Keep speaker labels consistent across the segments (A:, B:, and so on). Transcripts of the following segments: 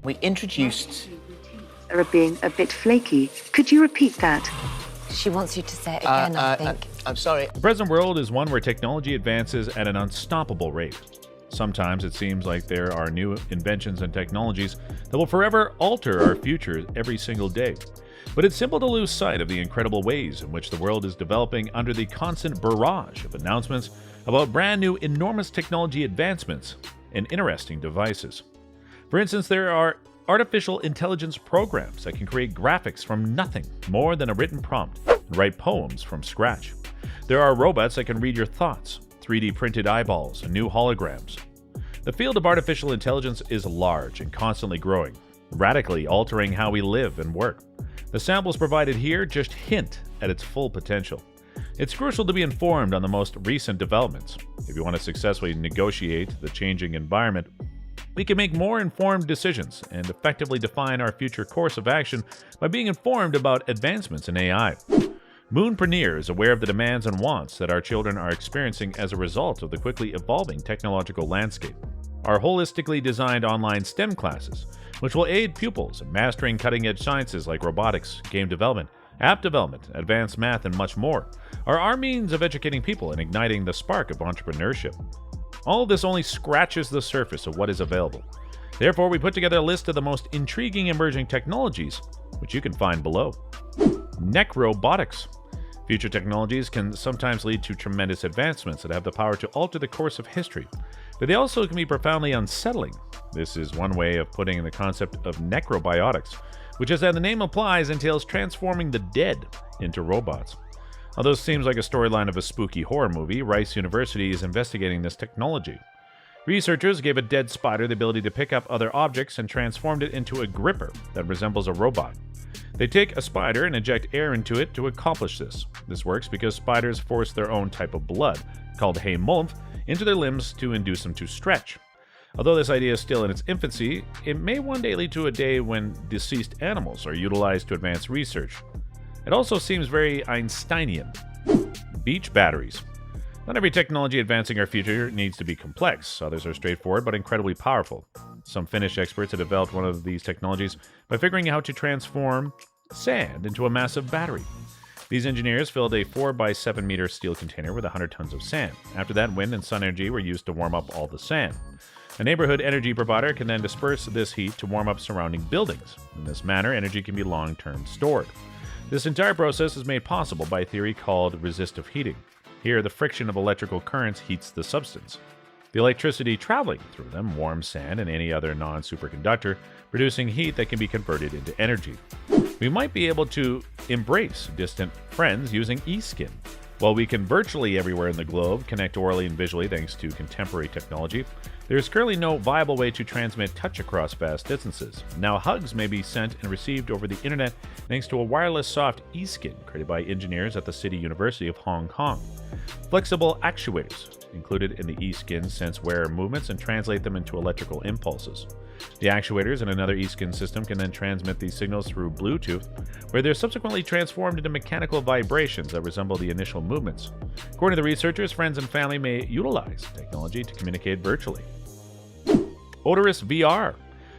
A: We introduced...
B: Are being a bit flaky. Could you repeat that?
C: She wants you to say it again, I think.
A: I'm sorry.
D: The present world is one where technology advances at an unstoppable rate. Sometimes it seems like there are new inventions and technologies that will forever alter our future every single day. But it's simple to lose sight of the incredible ways in which the world is developing under the constant barrage of announcements about brand new enormous technology advancements and interesting devices. For instance, there are artificial intelligence programs that can create graphics from nothing more than a written prompt and write poems from scratch. There are robots that can read your thoughts, 3D printed eyeballs, and new holograms. The field of artificial intelligence is large and constantly growing, radically altering how we live and work. The samples provided here just hint at its full potential. It's crucial to be informed on the most recent developments. If you want to successfully negotiate the changing environment, we can make more informed decisions and effectively define our future course of action by being informed about advancements in AI. Moonpreneur is aware of the demands and wants that our children are experiencing as a result of the quickly evolving technological landscape. Our holistically designed online STEM classes, which will aid pupils in mastering cutting-edge sciences like robotics, game development, app development, advanced math, and much more, are our means of educating people and igniting the spark of entrepreneurship. All of this only scratches the surface of what is available. Therefore, we put together a list of the most intriguing emerging technologies, which you can find below. Necrobotics. Future technologies can sometimes lead to tremendous advancements that have the power to alter the course of history, but they also can be profoundly unsettling. This is one way of putting the concept of necrobiotics, which, as the name implies, entails transforming the dead into robots. Although it seems like a storyline of a spooky horror movie, Rice University is investigating this technology. Researchers gave a dead spider the ability to pick up other objects and transformed it into a gripper that resembles a robot. They take a spider and inject air into it to accomplish this. This works because spiders force their own type of blood, called hemolymph, into their limbs to induce them to stretch. Although this idea is still in its infancy, it may one day lead to a day when deceased animals are utilized to advance research. It also seems very Einsteinian. Beach batteries. Not every technology advancing our future needs to be complex. Others are straightforward but incredibly powerful. Some Finnish experts have developed one of these technologies by figuring out how to transform sand into a massive battery. These engineers filled a 4 by 7 meter steel container with 100 tons of sand. After that, wind and sun energy were used to warm up all the sand. A neighborhood energy provider can then disperse this heat to warm up surrounding buildings. In this manner, energy can be long-term stored. This entire process is made possible by a theory called resistive heating. Here, the friction of electrical currents heats the substance. The electricity traveling through them warms sand and any other non-superconductor, producing heat that can be converted into energy. We might be able to embrace distant friends using e-skin. While we can virtually everywhere in the globe connect orally and visually thanks to contemporary technology, there is currently no viable way to transmit touch across vast distances. Now hugs may be sent and received over the internet thanks to a wireless soft e-skin created by engineers at the City University of Hong Kong. Flexible actuators included in the e-skin sense wearer movements and translate them into electrical impulses. The actuators in another e-skin system can then transmit these signals through Bluetooth, where they're subsequently transformed into mechanical vibrations that resemble the initial movements. According to the researchers, friends and family may utilize technology to communicate virtually. Odorous VR.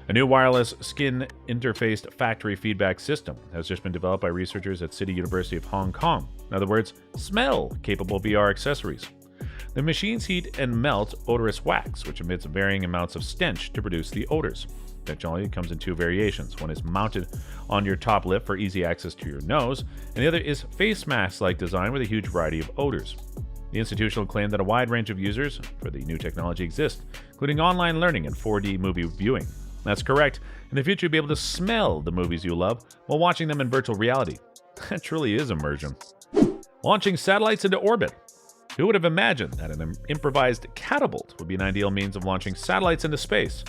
D: A new wireless skin interfaced factory feedback system has just been developed by researchers at City University of Hong Kong. In other words, smell-capable VR accessories. The machines heat and melt odorous wax, which emits varying amounts of stench to produce the odors. Technology comes in two variations. One is mounted on your top lip for easy access to your nose, and the other is face mask-like design with a huge variety of odors. The institution will claim that a wide range of users for the new technology exists, including online learning and 4D movie viewing. That's correct. In the future, you'll be able to smell the movies you love while watching them in virtual reality. That truly is immersion. Launching satellites into orbit. Who would have imagined that an improvised catapult would be an ideal means of launching satellites into space?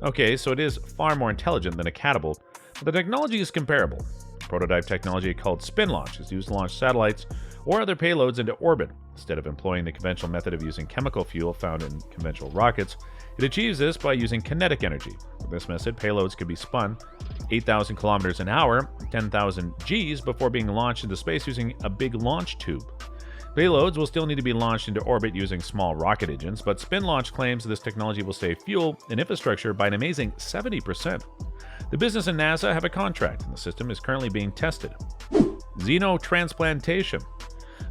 D: Okay, so it is far more intelligent than a catapult, but the technology is comparable. Prototype technology called spin launch is used to launch satellites or other payloads into orbit. Instead of employing the conventional method of using chemical fuel found in conventional rockets, it achieves this by using kinetic energy. With this method, payloads can be spun 8,000 kilometers an hour, 10,000 Gs, before being launched into space using a big launch tube. Payloads will still need to be launched into orbit using small rocket engines, but Spin Launch claims this technology will save fuel and infrastructure by an amazing 70%. The business and NASA have a contract, and the system is currently being tested. Xenotransplantation.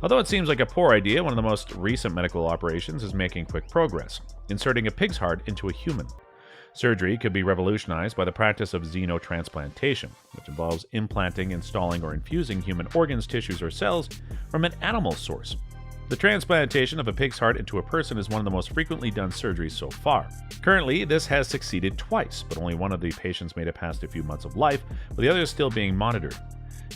D: Although it seems like a poor idea, one of the most recent medical operations is making quick progress, inserting a pig's heart into a human. Surgery could be revolutionized by the practice of xenotransplantation, which involves implanting, installing, or infusing human organs, tissues, or cells from an animal source. The transplantation of a pig's heart into a person is one of the most frequently done surgeries so far. Currently, this has succeeded twice, but only one of the patients made it past a few months of life, with the other still being monitored.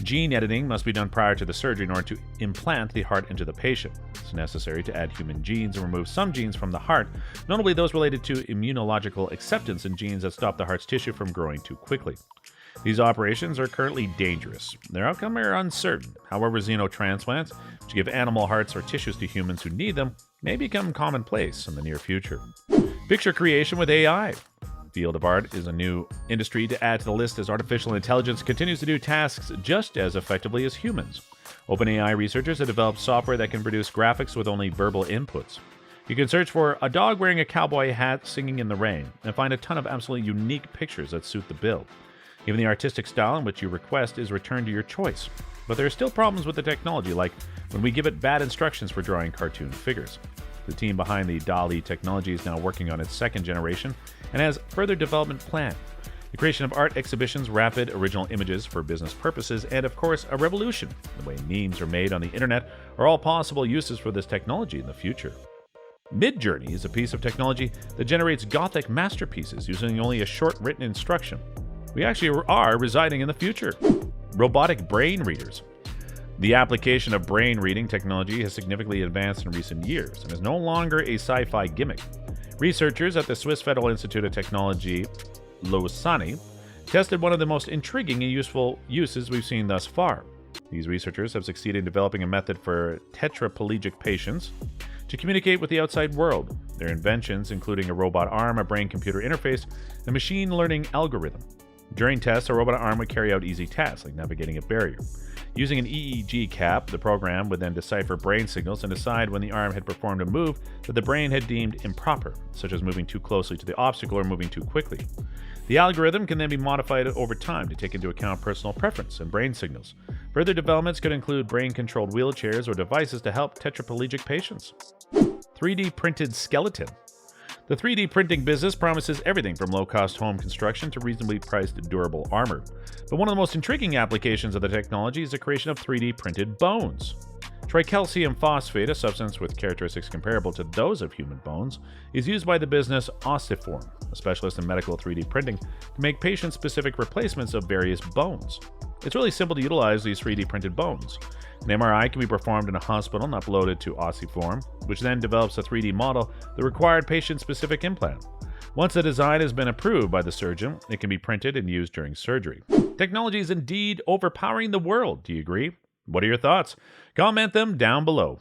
D: Gene editing must be done prior to the surgery in order to implant the heart into the patient. It's necessary to add human genes and remove some genes from the heart, notably those related to immunological acceptance and genes that stop the heart's tissue from growing too quickly. These operations are currently dangerous. Their outcome are uncertain. However, xenotransplants, which give animal hearts or tissues to humans who need them, may become commonplace in the near future. Picture creation with AI. Field of art is a new industry to add to the list as artificial intelligence continues to do tasks just as effectively as humans. OpenAI researchers have developed software that can produce graphics with only verbal inputs. You can search for a dog wearing a cowboy hat singing in the rain and find a ton of absolutely unique pictures that suit the bill. Even the artistic style in which you request is returned to your choice. But there are still problems with the technology, like when we give it bad instructions for drawing cartoon figures. The team behind the DALL-E technology is now working on its second generation and has further development planned. The creation of art exhibitions, rapid original images for business purposes, and of course, a revolution. The way memes are made on the internet are all possible uses for this technology in the future. Midjourney is a piece of technology that generates Gothic masterpieces using only a short written instruction. We actually are residing in the future. Robotic brain readers. The application of brain reading technology has significantly advanced in recent years and is no longer a sci-fi gimmick. Researchers at the Swiss Federal Institute of Technology, Lausanne, tested one of the most intriguing and useful uses we've seen thus far. These researchers have succeeded in developing a method for tetraplegic patients to communicate with the outside world. Their inventions, including a robot arm, a brain-computer interface, and a machine learning algorithm. During tests, a robot arm would carry out easy tasks like navigating a barrier. Using an EEG cap, the program would then decipher brain signals and decide when the arm had performed a move that the brain had deemed improper, such as moving too closely to the obstacle or moving too quickly. The algorithm can then be modified over time to take into account personal preference and brain signals. Further developments could include brain-controlled wheelchairs or devices to help tetraplegic patients. 3D printed skeleton. The 3D printing business promises everything from low-cost home construction to reasonably priced durable armor. But one of the most intriguing applications of the technology is the creation of 3D printed bones. Tricalcium phosphate, a substance with characteristics comparable to those of human bones, is used by the business Ossiform, a specialist in medical 3D printing, to make patient-specific replacements of various bones. It's really simple to utilize these 3D printed bones. An MRI can be performed in a hospital and uploaded to Ossiform, which then develops a 3D model of the required patient-specific implant. Once the design has been approved by the surgeon, it can be printed and used during surgery. Technology is indeed overpowering the world, do you agree? What are your thoughts? Comment them down below.